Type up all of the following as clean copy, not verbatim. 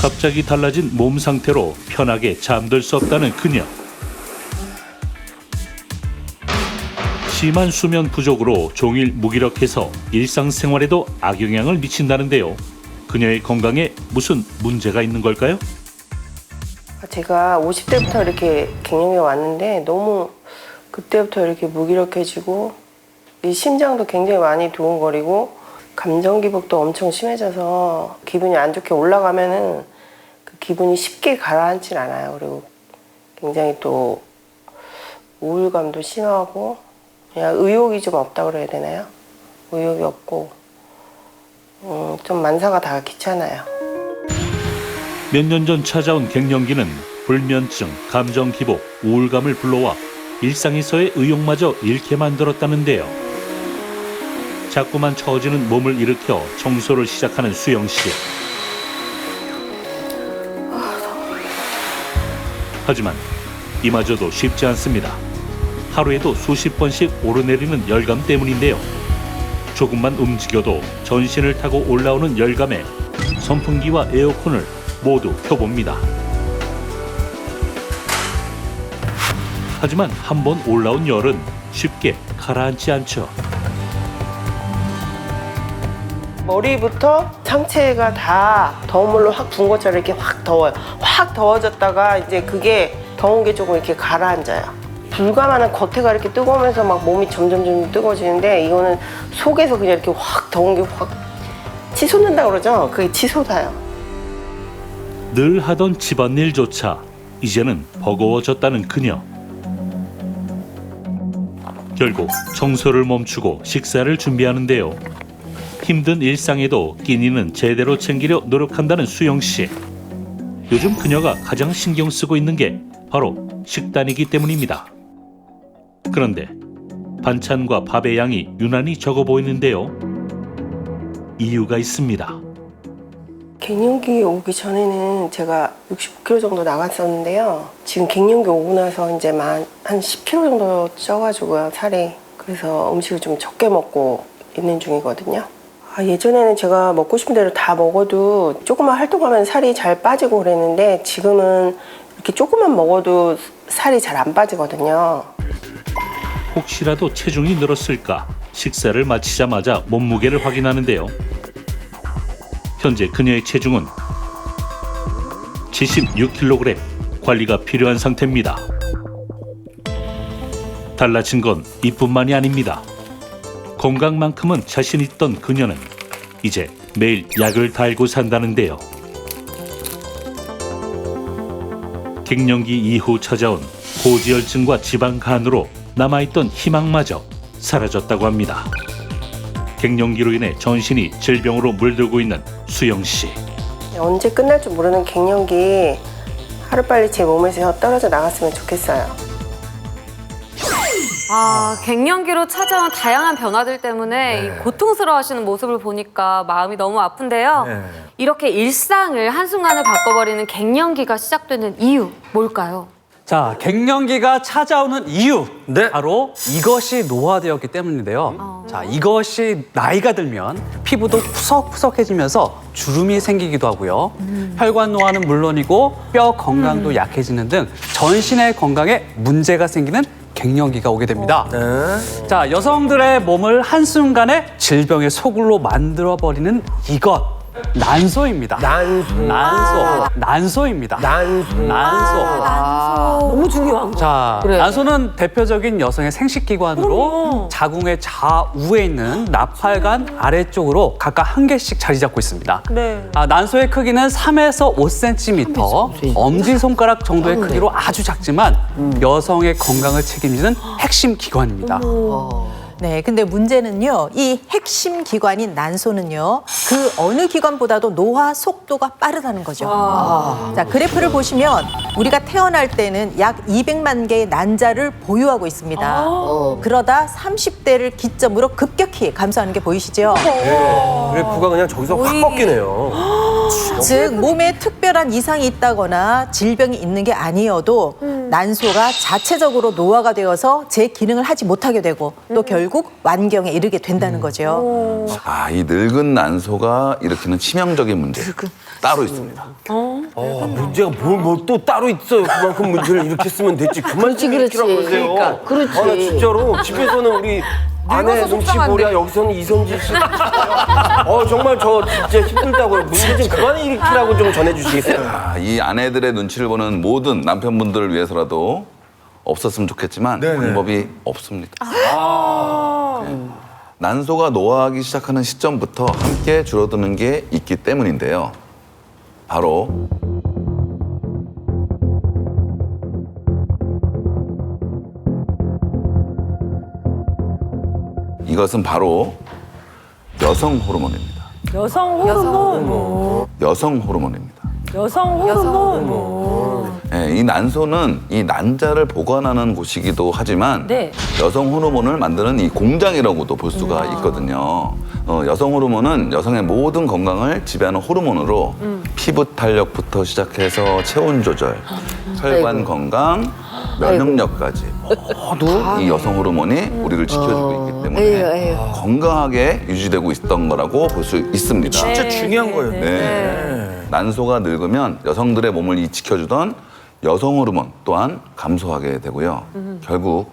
갑자기 달라진 몸 상태로 편하게 잠들 수 없다는 그녀. 심한 수면 부족으로 종일 무기력해서 일상생활에도 악영향을 미친다는데요. 그녀의 건강에 무슨 문제가 있는 걸까요? 제가 50대부터 이렇게 갱년기가 왔는데 너무 그때부터 이렇게 무기력해지고 이 심장도 굉장히 많이 두근거리고 감정 기복도 엄청 심해져서 기분이 안 좋게 올라가면은 그 기분이 쉽게 가라앉질 않아요. 그리고 굉장히 또 우울감도 심하고 그냥 의욕이 좀 없다 그래야 되나요? 의욕이 없고 좀 만사가 다 귀찮아요. 몇 년 전 찾아온 갱년기는 불면증, 감정 기복, 우울감을 불러와 일상에서의 의욕마저 잃게 만들었다는데요. 자꾸만 처지는 몸을 일으켜 청소를 시작하는 수영 씨. 하지만 이마저도 쉽지 않습니다. 하루에도 수십 번씩 오르내리는 열감 때문인데요. 조금만 움직여도 전신을 타고 올라오는 열감에 선풍기와 에어컨을 모두 켜봅니다. 하지만 한번 올라온 열은 쉽게 가라앉지 않죠. 머리부터 상체가 다 더운 물로 확 부은 것처럼 이렇게 확 더워요. 확 더워졌다가 이제 그게 더운 게 조금 이렇게 가라앉아요. 불가마는 겉에가 이렇게 뜨거우면서 막 몸이 점점 뜨거워지는데 이거는 속에서 그냥 이렇게 확 더운 게 확 치솟는다 그러죠? 그게 치솟아요. 늘 하던 집안일조차 이제는 버거워졌다는 그녀. 결국 청소를 멈추고 식사를 준비하는데요. 힘든 일상에도 끼니는 제대로 챙기려 노력한다는 수영 씨. 요즘 그녀가 가장 신경 쓰고 있는 게 바로 식단이기 때문입니다. 그런데 반찬과 밥의 양이 유난히 적어 보이는데요. 이유가 있습니다. 갱년기 오기 전에는 제가 65kg 정도 나갔었는데요. 지금 갱년기 오고 나서 이제 한 10kg 정도 쪄가지고요, 살이. 그래서 음식을 좀 적게 먹고 있는 중이거든요. 예전에는 제가 먹고 싶은 대로 다 먹어도 조금만 활동하면 살이 잘 빠지고 그랬는데 지금은 이렇게 조금만 먹어도 살이 잘 안 빠지거든요. 혹시라도 체중이 늘었을까 식사를 마치자마자 몸무게를 확인하는데요. 현재 그녀의 체중은 76kg, 관리가 필요한 상태입니다. 달라진 건 이뿐만이 아닙니다. 건강만큼은 자신 있던 그녀는 이제 매일 약을 달고 산다는데요. 갱년기 이후 찾아온 고지혈증과 지방간으로 남아있던 희망마저 사라졌다고 합니다. 갱년기로 인해 전신이 질병으로 물들고 있는 수영 씨. 언제 끝날 줄 모르는 갱년기 하루빨리 제 몸에서 떨어져 나갔으면 좋겠어요. 갱년기로 찾아온 다양한 변화들 때문에 이 고통스러워하시는 모습을 보니까 마음이 너무 아픈데요. 이렇게 일상을 한순간에 바꿔버리는 갱년기가 시작되는 이유 뭘까요? 자, 갱년기가 찾아오는 이유 바로 이것이 노화되었기 때문인데요. 자, 이것이 나이가 들면 피부도 푸석푸석해지면서 주름이 생기기도 하고요. 혈관 노화는 물론이고 뼈 건강도 약해지는 등 전신의 건강에 문제가 생기는 갱년기가 오게 됩니다. 자, 여성들의 몸을 한순간에 질병의 소굴로 만들어버리는 이것. 난소입니다. 난소입니다. 너무 중요한 거. 자, 난소는 대표적인 여성의 생식기관으로 자궁의 좌우에 있는 나팔관 아래쪽으로 각각 한 개씩 자리 잡고 있습니다. 난소의 크기는 3에서 5cm, 엄지손가락 정도의 크기로 아주 작지만 여성의 건강을 책임지는 핵심 기관입니다. 네, 근데 문제는요, 이 핵심 기관인 난소는요, 그 어느 기관보다도 노화 속도가 빠르다는 거죠. 자, 그래프를 보시면 우리가 태어날 때는 약 200만 개의 난자를 보유하고 있습니다. 그러다 30대를 기점으로 급격히 감소하는 게 보이시죠? 그래프가 그냥 저기서 확 꺾이네요. 즉, 몸에 특별한 이상이 있다거나 질병이 있는 게 아니어도 난소가 자체적으로 노화가 되어서 제 기능을 하지 못하게 되고 또 결국 완경에 이르게 된다는 거죠. 이 늙은 난소가 일으키는 치명적인 문제. 따로 있습니다. 문제가 뭘 또 따로 있어요. 그만큼 문제를 이렇게 쓰면 됐지. 그만 이렇게라고 그러세요. 그렇지. 나 진짜로 집에서는 우리 아내 눈치 보랴 여기서는 이선지 씨. 정말 저 진짜 힘들다고요. 문제 좀 그만 일으키라고 좀 전해주시겠어요? 이 아내들의 눈치를 보는 모든 남편분들을 위해서라도 없었으면 좋겠지만 방법이 없습니다. 네. 난소가 노화하기 시작하는 시점부터 함께 줄어드는 게 있기 때문인데요. 바로 이것은 바로 여성 호르몬입니다. 여성 호르몬. 여성 호르몬입니다. 여성 호르몬. 네, 이 난소는 이 난자를 보관하는 곳이기도 하지만 네. 여성 호르몬을 만드는 이 공장이라고도 볼 수가 있거든요. 여성 호르몬은 여성의 모든 건강을 지배하는 호르몬으로 피부 탄력부터 시작해서 체온 조절, 혈관 건강, 면역력까지 모두 이 여성 호르몬이 우리를 지켜주고 있기 때문에 건강하게 유지되고 있던 거라고 볼 수 있습니다. 진짜 중요한 거예요. 네. 난소가 늙으면 여성들의 몸을 이 지켜주던 여성 호르몬 또한 감소하게 되고요. 결국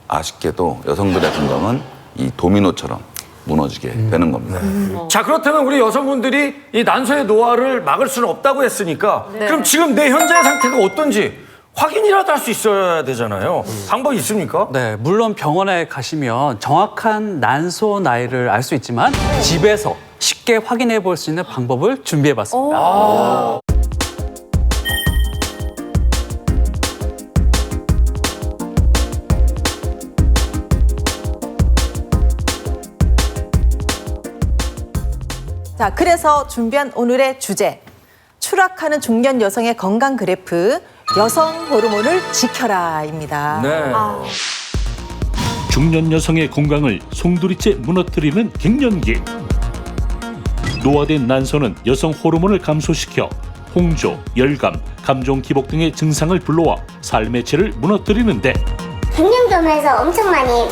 아쉽게도 여성들의 건강은 이 도미노처럼 무너지게 되는 겁니다. 자, 그렇다면 우리 여성분들이 이 난소의 노화를 막을 수는 없다고 했으니까 그럼 지금 내 현재 상태가 어떤지 확인이라도 할 수 있어야 되잖아요. 방법이 있습니까? 네, 물론 병원에 가시면 정확한 난소 나이를 알 수 있지만 집에서 쉽게 확인해 볼 수 있는 방법을 준비해 봤습니다. 자, 그래서 준비한 오늘의 주제. 추락하는 중년 여성의 건강 그래프, 여성 호르몬을 지켜라입니다. 네. 중년 여성의 건강을 송두리째 무너뜨리는 갱년기. 노화된 난소는 여성 호르몬을 감소시켜 홍조, 열감, 감정 기복 등의 증상을 불러와 삶의 질을 무너뜨리는데 갱년기면서 엄청 많이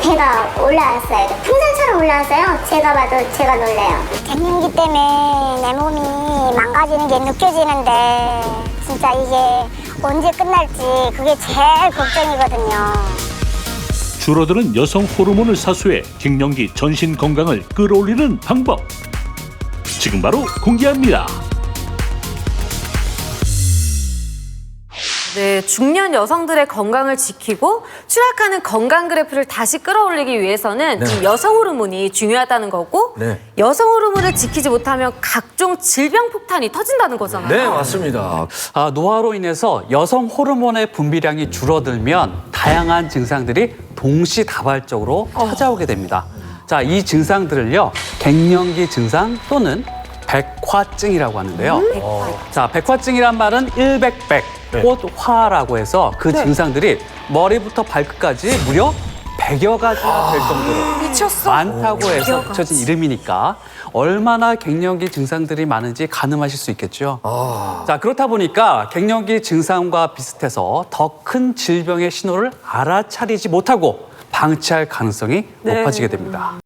배가 올라왔어요. 풍선처럼 올라왔어요. 제가 봐도 제가 놀래요. 갱년기 때문에 내 몸이 망가지는 게 느껴지는데 진짜 이게 언제 끝날지 그게 제일 걱정이거든요. 줄어드는 여성 호르몬을 사수해 갱년기 전신 건강을 끌어올리는 방법. 지금 바로 공개합니다. 네, 중년 여성들의 건강을 지키고 추락하는 건강 그래프를 다시 끌어올리기 위해서는 이 여성 호르몬이 중요하다는 거고 여성 호르몬을 지키지 못하면 각종 질병 폭탄이 터진다는 거잖아요. 네, 맞습니다. 노화로 인해서 여성 호르몬의 분비량이 줄어들면 다양한 증상들이 동시다발적으로 찾아오게 됩니다. 자, 이 증상들을요, 갱년기 증상 또는 백화증이라고 하는데요. 자, 백화증이란 말은 일백백, 꽃화라고 해서 그 증상들이 머리부터 발끝까지 무려 100여 가지나 될 정도로 많다고 해서 붙여진 이름이니까 얼마나 갱년기 증상들이 많은지 가늠하실 수 있겠죠. 자, 그렇다 보니까 갱년기 증상과 비슷해서 더 큰 질병의 신호를 알아차리지 못하고 방치할 가능성이 높아지게 됩니다.